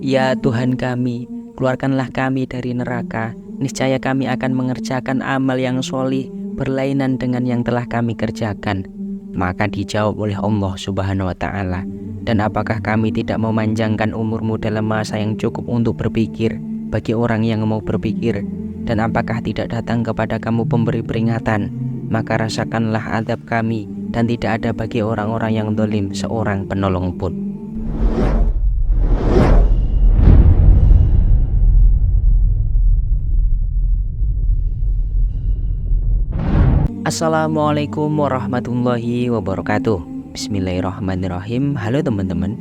Ya Tuhan kami, keluarkanlah kami dari neraka. Niscaya kami akan mengerjakan amal yang solih berlainan dengan yang telah kami kerjakan. Maka dijawab oleh Allah Subhanahu wa Ta'ala, dan apakah kami tidak memanjangkan umurmu dalam masa yang cukup untuk berpikir bagi orang yang mau berpikir? Dan apakah tidak datang kepada kamu pemberi peringatan? Maka rasakanlah azab kami, dan tidak ada bagi orang-orang yang zalim seorang penolong pun. Assalamualaikum warahmatullahi wabarakatuh. Bismillahirrahmanirrahim. Halo teman-teman.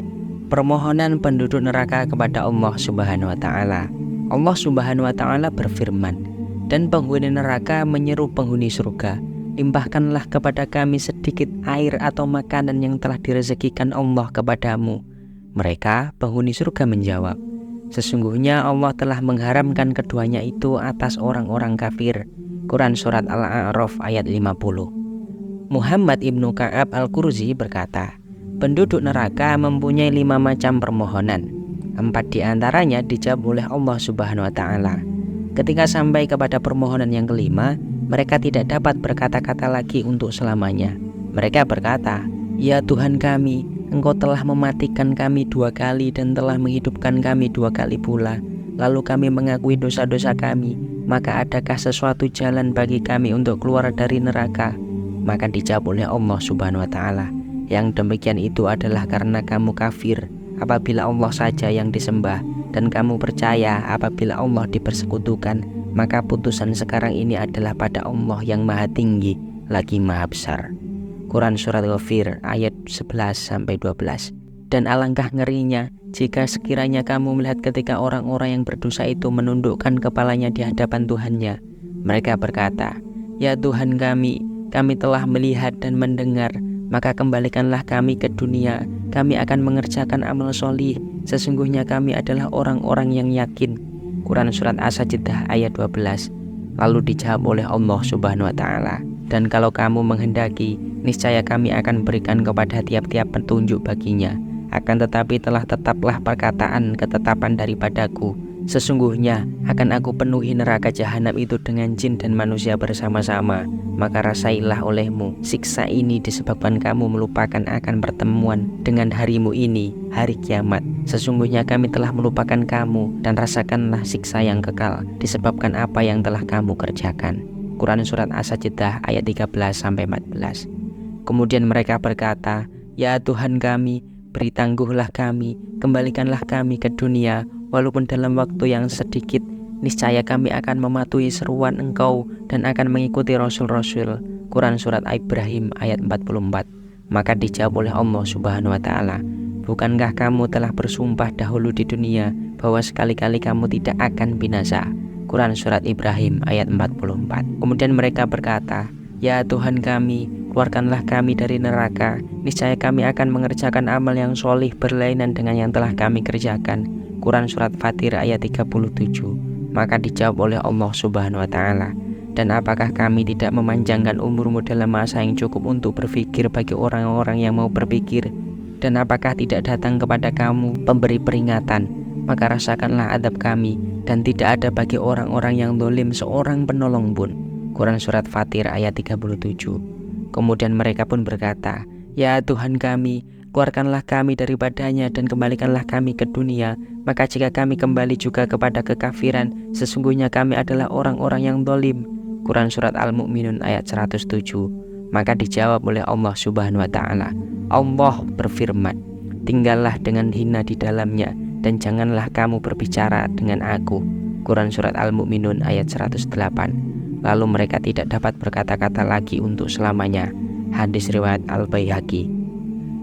Permohonan penduduk neraka kepada Allah Subhanahu wa Ta'ala. Allah Subhanahu wa Ta'ala berfirman, dan penghuni neraka menyeru penghuni surga, limpahkanlah kepada kami sedikit air atau makanan yang telah direzekikan Allah kepadamu. Mereka penghuni surga menjawab, sesungguhnya Allah telah mengharamkan keduanya itu atas orang-orang kafir. Quran Surat Al-A'raf ayat 50. Muhammad ibnu Ka'ab Al-Qurzi berkata, penduduk neraka mempunyai 5 macam permohonan. 4 di antaranya dijawab oleh Allah Subhanahu wa Ta'ala. Ketika sampai kepada permohonan yang kelima, mereka tidak dapat berkata-kata lagi untuk selamanya. Mereka berkata, ya Tuhan kami, Engkau telah mematikan kami 2 kali dan telah menghidupkan kami 2 kali pula. Lalu kami mengakui dosa-dosa kami. Maka adakah sesuatu jalan bagi kami untuk keluar dari neraka? Maka dijawab oleh Allah Subhanahu wa Ta'ala, yang demikian itu adalah karena kamu kafir apabila Allah saja yang disembah, dan kamu percaya apabila Allah dipersekutukan. Maka putusan sekarang ini adalah pada Allah yang maha tinggi lagi maha besar. Quran Surat Ghafir ayat 11-12. Dan alangkah ngerinya jika sekiranya kamu melihat ketika orang-orang yang berdosa itu menundukkan kepalanya di hadapan Tuhannya. Mereka berkata, ya Tuhan kami telah melihat dan mendengar, maka kembalikanlah kami ke dunia. Kami akan mengerjakan amal solih. Sesungguhnya kami adalah orang-orang yang yakin. Quran Surat As-Sajdah ayat 12. Lalu dijawab oleh Allah Subhanahu wa Ta'ala, dan kalau kamu menghendaki, niscaya kami akan berikan kepada tiap-tiap petunjuk baginya. Akan tetapi telah tetaplah perkataan ketetapan daripadaku, sesungguhnya akan aku penuhi neraka jahanam itu dengan jin dan manusia bersama-sama. Maka rasailah olehmu siksa ini disebabkan kamu melupakan akan pertemuan dengan harimu ini, hari kiamat. Sesungguhnya kami telah melupakan kamu, dan rasakanlah siksa yang kekal disebabkan apa yang telah kamu kerjakan. Quran Surat As-Sajdah ayat 13-14. Kemudian mereka berkata, ya Tuhan kami, beri tangguhlah kami, kembalikanlah kami ke dunia, walaupun dalam waktu yang sedikit. Niscaya kami akan mematuhi seruan Engkau dan akan mengikuti Rasul-Rasul. Quran Surat Ibrahim ayat 44. Maka dijawab oleh Allah Subhanahu wa Ta'ala, bukankah kamu telah bersumpah dahulu di dunia bahwa sekali-kali kamu tidak akan binasa? Quran Surat Ibrahim ayat 44. Kemudian mereka berkata, ya Tuhan kami, keluarkanlah kami dari neraka. Niscaya kami akan mengerjakan amal yang solih berlainan dengan yang telah kami kerjakan. Quran Surat Fatir ayat 37. Maka dijawab oleh Allah Subhanahu wa Ta'ala, dan apakah kami tidak memanjangkan umurmu dalam masa yang cukup untuk berpikir bagi orang-orang yang mau berpikir? Dan apakah tidak datang kepada kamu pemberi peringatan? Maka rasakanlah azab kami, dan tidak ada bagi orang-orang yang zalim seorang penolong pun. Quran Surat Fatir ayat 37. Kemudian mereka pun berkata, ya Tuhan kami, keluarkanlah kami daripadanya dan kembalikanlah kami ke dunia. Maka jika kami kembali juga kepada kekafiran, sesungguhnya kami adalah orang-orang yang zalim. Quran Surat Al-Mu'minun ayat 107. Maka dijawab oleh Allah Subhanahu wa Ta'ala, Allah berfirman, tinggallah dengan hina di dalamnya, dan janganlah kamu berbicara dengan aku. Quran Surat Al-Mu'minun ayat 108. Lalu mereka tidak dapat berkata-kata lagi untuk selamanya. Hadis riwayat Al-Baihaqi.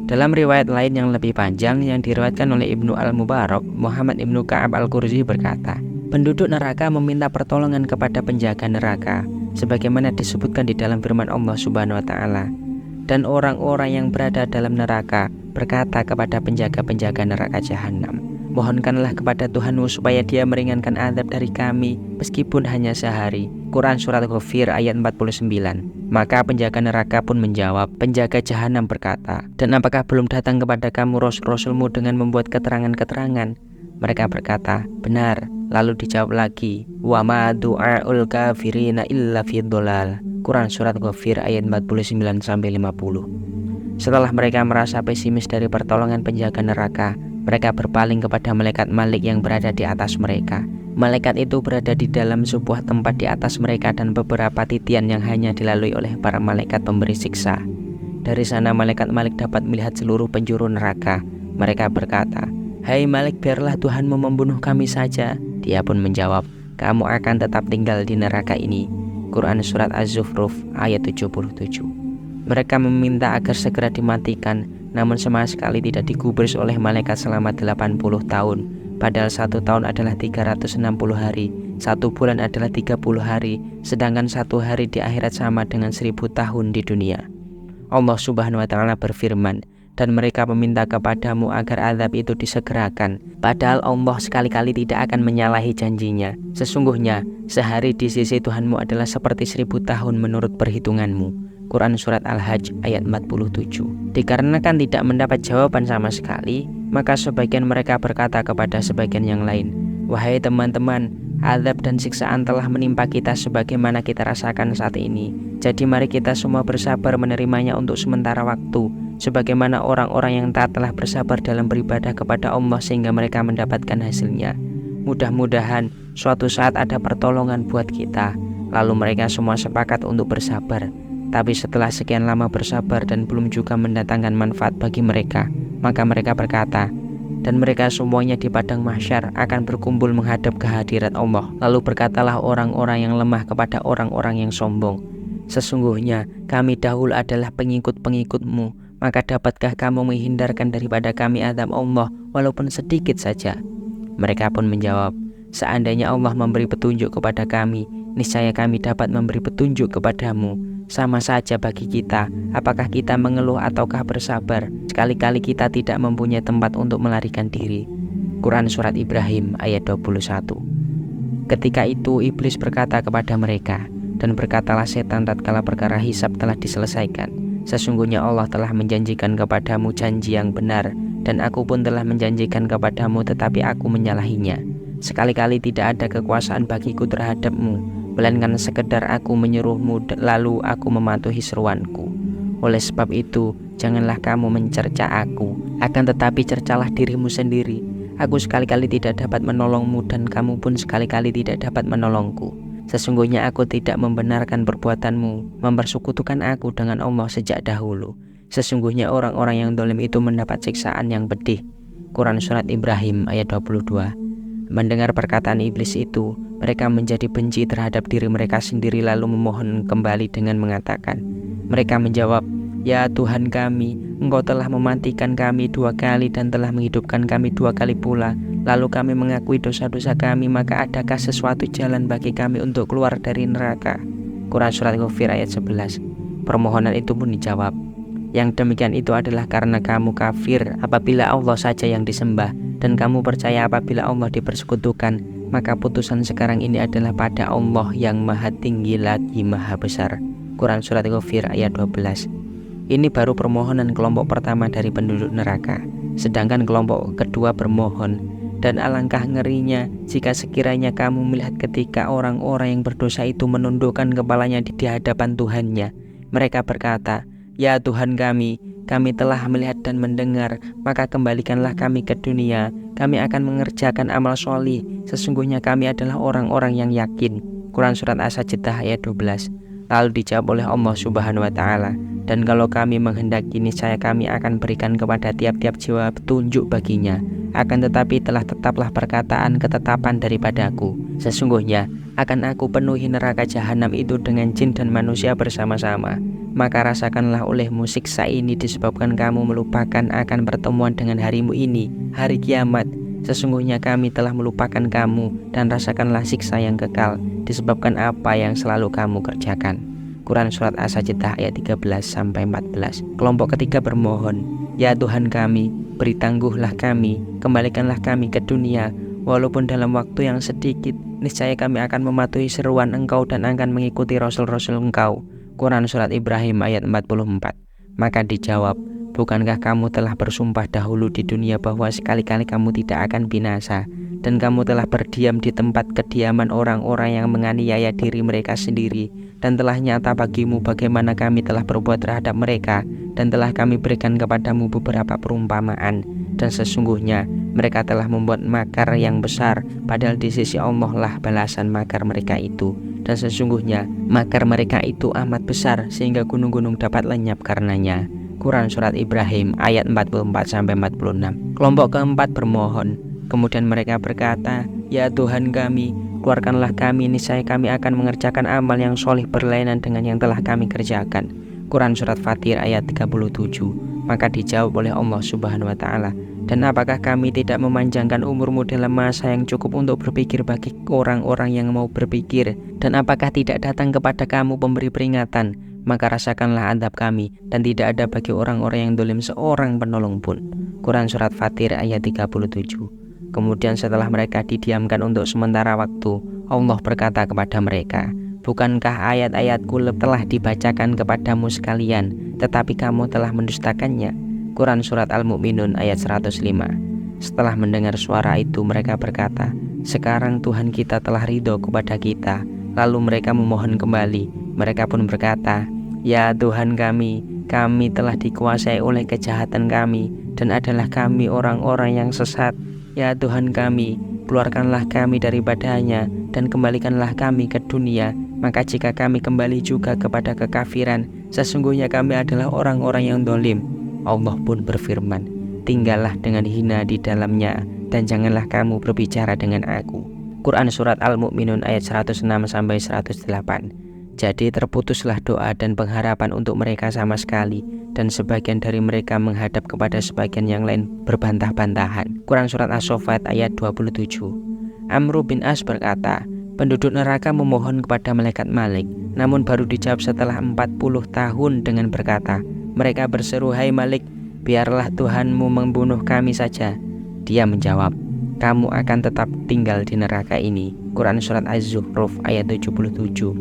Dalam riwayat lain yang lebih panjang yang diriwayatkan oleh Ibnu Al-Mubarak, Muhammad ibnu Ka'ab Al-Qurzi berkata, penduduk neraka meminta pertolongan kepada penjaga neraka, sebagaimana disebutkan di dalam firman Allah Subhanahu wa Ta'ala. Dan orang-orang yang berada dalam neraka berkata kepada penjaga-penjaga neraka jahanam, mohonkanlah kepada Tuhanmu supaya dia meringankan azab dari kami meskipun hanya sehari. Quran Surat Ghafir ayat 49. Maka penjaga neraka pun menjawab, penjaga jahanam berkata, dan apakah belum datang kepada kamu Rasul-Rasulmu dengan membuat keterangan-keterangan? Mereka berkata, benar. Lalu dijawab lagi, wa ma du'aul kafirina illa fi dhalal. Quran surat Ghafir ayat 49-50. Setelah mereka merasa pesimis dari pertolongan penjaga neraka, mereka berpaling kepada malaikat Malik yang berada di atas mereka. Malaikat itu berada di dalam sebuah tempat di atas mereka dan beberapa titian yang hanya dilalui oleh para malaikat pemberi siksa. Dari sana malaikat Malik dapat melihat seluruh penjuru neraka. Mereka berkata, hai Malik, biarlah Tuhanmu membunuh kami saja. Dia pun menjawab, kamu akan tetap tinggal di neraka ini. Quran surat Az-Zukhruf ayat 77. Mereka meminta agar segera dimatikan, namun sama sekali tidak digubris oleh malaikat selama 80 tahun. Padahal 1 tahun adalah 360 hari, 1 bulan adalah 30 hari, sedangkan 1 hari di akhirat sama dengan 1000 tahun di dunia. Allah Subhanahu wa Ta'ala berfirman, dan mereka meminta kepadamu agar azab itu disegerakan. Padahal Allah sekali-kali tidak akan menyalahi janjinya. Sesungguhnya sehari di sisi Tuhanmu adalah seperti 1000 tahun menurut perhitunganmu. Quran surat Al-Hajj ayat 47. Dikarenakan tidak mendapat jawaban sama sekali, maka sebagian mereka berkata kepada sebagian yang lain, wahai teman-teman, azab dan siksaan telah menimpa kita sebagaimana kita rasakan saat ini. Jadi mari kita semua bersabar menerimanya untuk sementara waktu, sebagaimana orang-orang yang taat telah bersabar dalam beribadah kepada Allah sehingga mereka mendapatkan hasilnya. Mudah-mudahan suatu saat ada pertolongan buat kita. Lalu mereka semua sepakat untuk bersabar. Tapi setelah sekian lama bersabar dan belum juga mendatangkan manfaat bagi mereka, maka mereka berkata, dan mereka semuanya di padang mahsyar akan berkumpul menghadap kehadirat Allah. Lalu berkatalah orang-orang yang lemah kepada orang-orang yang sombong, sesungguhnya kami dahulu adalah pengikut-pengikutmu, maka dapatkah kamu menghindarkan daripada kami azab Allah walaupun sedikit saja? Mereka pun menjawab, seandainya Allah memberi petunjuk kepada kami, niscaya kami dapat memberi petunjuk kepadamu. Sama saja bagi kita, apakah kita mengeluh ataukah bersabar, sekali-kali kita tidak mempunyai tempat untuk melarikan diri. Quran surat Ibrahim ayat 21. Ketika itu iblis berkata kepada mereka, dan berkatalah setan tatkala perkara hisab telah diselesaikan, sesungguhnya Allah telah menjanjikan kepadamu janji yang benar, dan aku pun telah menjanjikan kepadamu tetapi aku menyalahinya. Sekali-kali tidak ada kekuasaan bagiku terhadapmu, melainkan sekedar aku menyuruhmu lalu aku mematuhi seruanku. Oleh sebab itu, janganlah kamu mencerca aku, akan tetapi cercalah dirimu sendiri. Aku sekali-kali tidak dapat menolongmu dan kamu pun sekali-kali tidak dapat menolongku. Sesungguhnya aku tidak membenarkan perbuatanmu, mempersekutukan aku dengan Allah sejak dahulu. Sesungguhnya orang-orang yang zalim itu mendapat siksaan yang pedih. Quran surat Ibrahim ayat 22. Mendengar perkataan iblis itu, mereka menjadi benci terhadap diri mereka sendiri lalu memohon kembali dengan mengatakan, mereka menjawab, ya Tuhan kami, Engkau telah mematikan kami 2 kali dan telah menghidupkan kami 2 kali pula. Lalu kami mengakui dosa-dosa kami, maka adakah sesuatu jalan bagi kami untuk keluar dari neraka? Quran surat Ghafir ayat 11. Permohonan itu pun dijawab, yang demikian itu adalah karena kamu kafir apabila Allah saja yang disembah, dan kamu percaya apabila Allah dipersekutukan, maka putusan sekarang ini adalah pada Allah yang maha tinggi lagi maha besar. Quran surat Ghafir ayat 12. Ini baru permohonan kelompok pertama dari penduduk neraka. Sedangkan kelompok kedua bermohon, dan alangkah ngerinya jika sekiranya kamu melihat ketika orang-orang yang berdosa itu menundukkan kepalanya di hadapan Tuhannya. Mereka berkata, ya Tuhan kami telah melihat dan mendengar, maka kembalikanlah kami ke dunia. Kami akan mengerjakan amal sholih. Sesungguhnya kami adalah orang-orang yang yakin. Quran surat As-Sajdah ayat 12. Lalu dijawab oleh Allah Subhanahu wa Ta'ala, dan kalau kami menghendaki niscaya kami akan berikan kepada tiap-tiap jiwa petunjuk baginya. Akan tetapi tetaplah perkataan ketetapan daripadaku. Sesungguhnya akan aku penuhi neraka jahanam itu dengan jin dan manusia bersama-sama. Maka rasakanlah olehmu siksa ini disebabkan kamu melupakan akan pertemuan dengan harimu ini, hari kiamat. Sesungguhnya kami telah melupakan kamu, dan rasakanlah siksa yang kekal disebabkan apa yang selalu kamu kerjakan. Quran surat As-Sajdah ayat 13-14. Kelompok ketiga bermohon, ya Tuhan kami, beri tangguhlah kami, kembalikanlah kami ke dunia, walaupun dalam waktu yang sedikit. Niscaya kami akan mematuhi seruan Engkau dan akan mengikuti rasul-rasul Engkau. Quran surat Ibrahim ayat 44. Maka dijawab, Bukankah kamu telah bersumpah dahulu di dunia bahwa sekali-kali kamu tidak akan binasa, dan kamu telah berdiam di tempat kediaman orang-orang yang menganiaya diri mereka sendiri, dan telah nyata bagimu bagaimana kami telah berbuat terhadap mereka, dan telah kami berikan kepadamu beberapa perumpamaan, dan sesungguhnya mereka telah membuat makar yang besar, padahal di sisi Allah lah balasan makar mereka itu, dan sesungguhnya makar mereka itu amat besar sehingga gunung-gunung dapat lenyap karenanya. Quran Surat Ibrahim ayat 44-46. Kelompok keempat bermohon. Kemudian mereka berkata, "Ya Tuhan kami, keluarkanlah kami, niscaya kami akan mengerjakan amal yang solih berlainan dengan yang telah kami kerjakan." Quran Surat Fatir ayat 37. Maka dijawab oleh Allah Subhanahu wa Ta'ala, "Dan apakah kami tidak memanjangkan umurmu dalam masa yang cukup untuk berpikir bagi orang-orang yang mau berpikir? Dan apakah tidak datang kepada kamu pemberi peringatan? Maka rasakanlah adab kami, dan tidak ada bagi orang-orang yang dolim seorang penolong pun." Quran Surat Fatir ayat 37. Kemudian setelah mereka didiamkan untuk sementara waktu, Allah berkata kepada mereka, "Bukankah ayat-ayatku telah dibacakan kepadamu sekalian, tetapi kamu telah mendustakannya?" Quran Surat Al-Mu'minun ayat 105. Setelah mendengar suara itu mereka berkata, "Sekarang Tuhan kita telah ridho kepada kita." Lalu mereka memohon kembali. Mereka pun berkata, "Ya Tuhan kami telah dikuasai oleh kejahatan kami, dan adalah kami orang-orang yang sesat. Ya Tuhan kami, keluarkanlah kami daripadanya, dan kembalikanlah kami ke dunia. Maka jika kami kembali juga kepada kekafiran, sesungguhnya kami adalah orang-orang yang dolim." Allah pun berfirman, "Tinggallah dengan hina di dalamnya, dan janganlah kamu berbicara dengan aku." Quran Surat Al-Mu'minun ayat 106-108. Jadi terputuslah doa dan pengharapan untuk mereka sama sekali, dan sebagian dari mereka menghadap kepada sebagian yang lain berbantah-bantahan. Quran Surat As-Saffat ayat 27. Amr bin As berkata, penduduk neraka memohon kepada malaikat Malik, namun baru dijawab setelah 40 tahun dengan berkata, mereka berseru, "Hai Malik, biarlah Tuhanmu membunuh kami saja." Dia menjawab, "Kamu akan tetap tinggal di neraka ini." Quran Surat Az-Zukhruf ayat 77.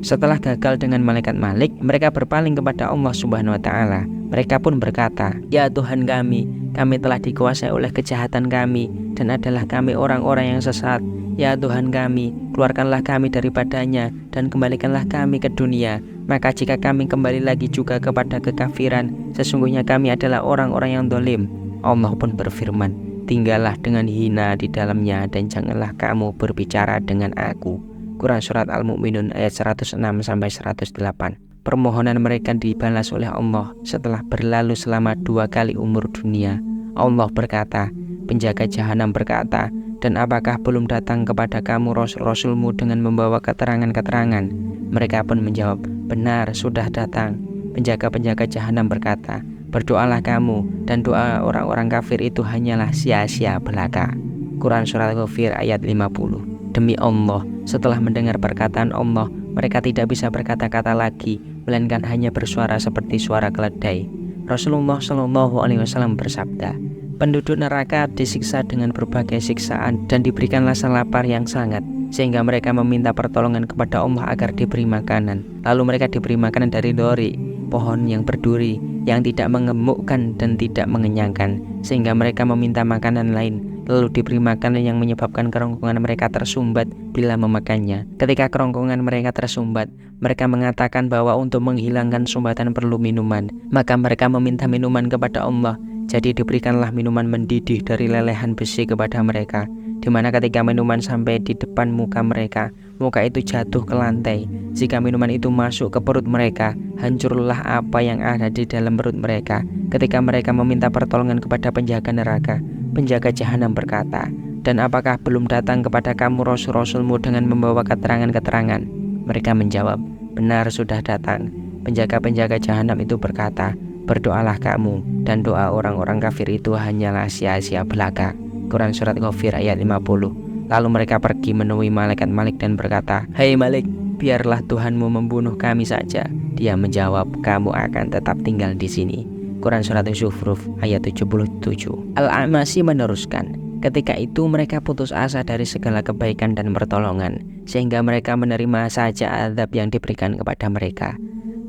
Setelah gagal dengan malaikat Malik, mereka berpaling kepada Allah Subhanahu wa Ta'ala. Mereka pun berkata, "Ya Tuhan kami telah dikuasai oleh kejahatan kami, dan adalah kami orang-orang yang sesat. Ya Tuhan kami, keluarkanlah kami daripadanya, dan kembalikanlah kami ke dunia. Maka jika kami kembali lagi juga kepada kekafiran, sesungguhnya kami adalah orang-orang yang dolim." Allah pun berfirman, "Tinggallah dengan hina di dalamnya, dan janganlah kamu berbicara dengan aku." Quran Surat Al-Mu'minun ayat 106-108. Permohonan mereka dibalas oleh Allah setelah berlalu selama 2 kali umur dunia. Allah berkata, penjaga jahanam berkata, "Dan apakah belum datang kepada kamu rasul-rasulmu dengan membawa keterangan-keterangan?" Mereka pun menjawab, "Benar, sudah datang." Penjaga-penjaga jahanam berkata, "Berdoalah kamu, dan doa orang-orang kafir itu hanyalah sia-sia belaka." Quran Surat Ghafir ayat 50. Demi Allah, setelah mendengar perkataan Allah, mereka tidak bisa berkata-kata lagi, melainkan hanya bersuara seperti suara keledai. Rasulullah SAW bersabda, penduduk neraka disiksa dengan berbagai siksaan dan diberikan rasa lapar yang sangat, sehingga mereka meminta pertolongan kepada Allah agar diberi makanan. Lalu mereka diberi makanan dari dori, pohon yang berduri, yang tidak mengemukkan dan tidak mengenyangkan, sehingga mereka meminta makanan lain. Lalu diberi makanan yang menyebabkan kerongkongan mereka tersumbat bila memakannya. Ketika kerongkongan mereka tersumbat, mereka mengatakan bahwa untuk menghilangkan sumbatan perlu minuman. Maka mereka meminta minuman kepada Allah. Jadi diberikanlah minuman mendidih dari lelehan besi kepada mereka, di mana ketika minuman sampai di depan muka mereka, muka itu jatuh ke lantai. Jika minuman itu masuk ke perut mereka, hancurlah apa yang ada di dalam perut mereka. Ketika mereka meminta pertolongan kepada penjaga neraka, penjaga jahanam berkata, "Dan apakah belum datang kepada kamu rasul-rasulmu dengan membawa keterangan-keterangan?" Mereka menjawab, "Benar, sudah datang." Penjaga-penjaga jahanam itu berkata, "Berdoalah kamu, dan doa orang-orang kafir itu hanyalah sia-sia belaka." Quran Surat Ghafir ayat 50. Lalu mereka pergi menemui malaikat Malik dan berkata, "Hai Malik, biarlah Tuhanmu membunuh kami saja." Dia menjawab, "Kamu akan tetap tinggal di sini." Quran Surat Zukhruf ayat 77. Al-A'masyi meneruskan, ketika itu mereka putus asa dari segala kebaikan dan pertolongan, sehingga mereka menerima saja azab yang diberikan kepada mereka.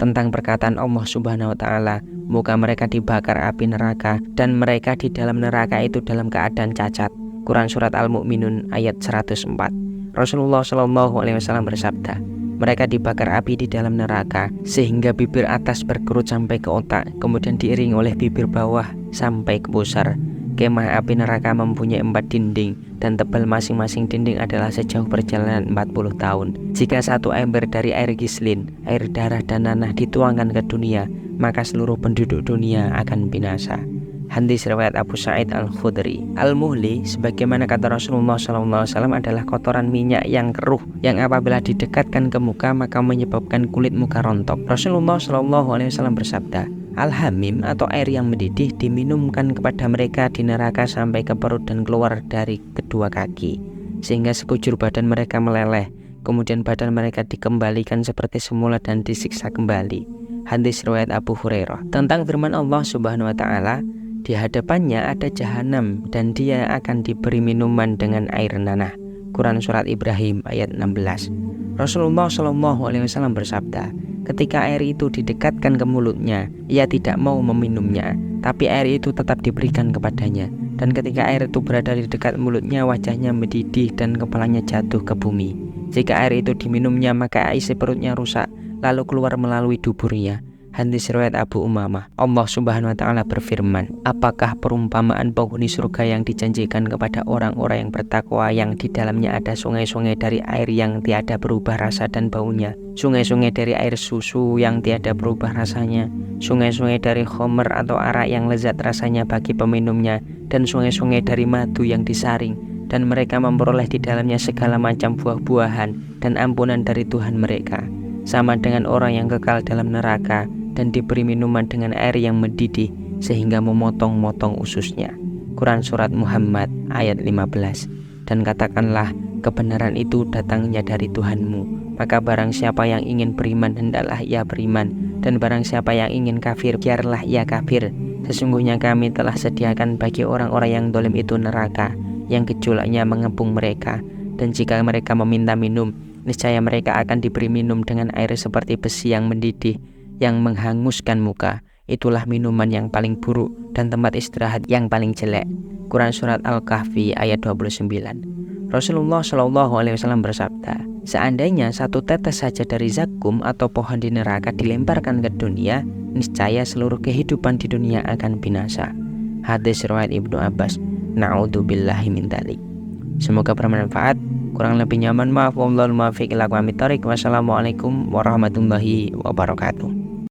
Tentang perkataan Allah Subhanahu wa Ta'ala, muka mereka dibakar api neraka, dan mereka di dalam neraka itu dalam keadaan cacat. Quran Surat Al-Mu'minun ayat 104. Rasulullah SAW bersabda, mereka dibakar api di dalam neraka sehingga bibir atas berkerut sampai ke otak, kemudian diiringi oleh bibir bawah sampai ke pusar. Kemah api neraka mempunyai 4 dinding, dan tebal masing-masing dinding adalah sejauh perjalanan 40 tahun. Jika satu ember dari air gislin, air darah dan nanah dituangkan ke dunia, maka seluruh penduduk dunia akan binasa. Hadis riwayat Abu Sa'id Al-Khudri. Al-Muhli, sebagaimana kata Rasulullah SAW, adalah kotoran minyak yang keruh, yang apabila didekatkan ke muka maka menyebabkan kulit muka rontok. Rasulullah SAW bersabda, Al-Hamim atau air yang mendidih diminumkan kepada mereka di neraka sampai ke perut dan keluar dari kedua kaki, sehingga sekujur badan mereka meleleh. Kemudian badan mereka dikembalikan seperti semula dan disiksa kembali. Hadis riwayat Abu Hurairah. Tentang firman Allah Subhanahu wa taala, di hadapannya ada jahanam dan dia akan diberi minuman dengan air nanah. Quran Surat Ibrahim ayat 16. Rasulullah SAW bersabda, ketika air itu didekatkan ke mulutnya, ia tidak mau meminumnya, tapi air itu tetap diberikan kepadanya. Dan ketika air itu berada di dekat mulutnya, wajahnya mendidih dan kepalanya jatuh ke bumi. Jika air itu diminumnya, maka isi perutnya rusak, lalu keluar melalui duburnya. Hadis riwayat Abu Umamah. Allah Subhanahu wa taala berfirman, apakah perumpamaan penghuni surga yang dijanjikan kepada orang-orang yang bertakwa, yang di dalamnya ada sungai-sungai dari air yang tiada berubah rasa dan baunya, sungai-sungai dari air susu yang tiada berubah rasanya, sungai-sungai dari khamr atau arak yang lezat rasanya bagi peminumnya, dan sungai-sungai dari madu yang disaring, dan mereka memperoleh di dalamnya segala macam buah-buahan dan ampunan dari Tuhan mereka, sama dengan orang yang kekal dalam neraka dan diberi minuman dengan air yang mendidih sehingga memotong-motong ususnya. Quran Surat Muhammad ayat 15. Dan katakanlah, kebenaran itu datangnya dari Tuhanmu, maka barang siapa yang ingin beriman hendaklah ia beriman, dan barang siapa yang ingin kafir biarlah ia kafir. Sesungguhnya kami telah sediakan bagi orang-orang yang zalim itu neraka yang gejolaknya mengepung mereka, dan jika mereka meminta minum, niscaya mereka akan diberi minum dengan air seperti besi yang mendidih, yang menghanguskan muka. Itulah minuman yang paling buruk dan tempat istirahat yang paling jelek. Quran Surat Al-Kahfi ayat 29. Rasulullah SAW bersabda, seandainya satu tetes saja dari zakum atau pohon di neraka dilemparkan ke dunia, niscaya seluruh kehidupan di dunia akan binasa. Hadis riwayat Ibnu Abbas. Na'udzubillahi min dzalik. Semoga bermanfaat. Kurang lebih nyaman maaf. Wallahul muwaffiq ila aqwamit thoriq. Wassalamualaikum warahmatullahi wabarakatuh.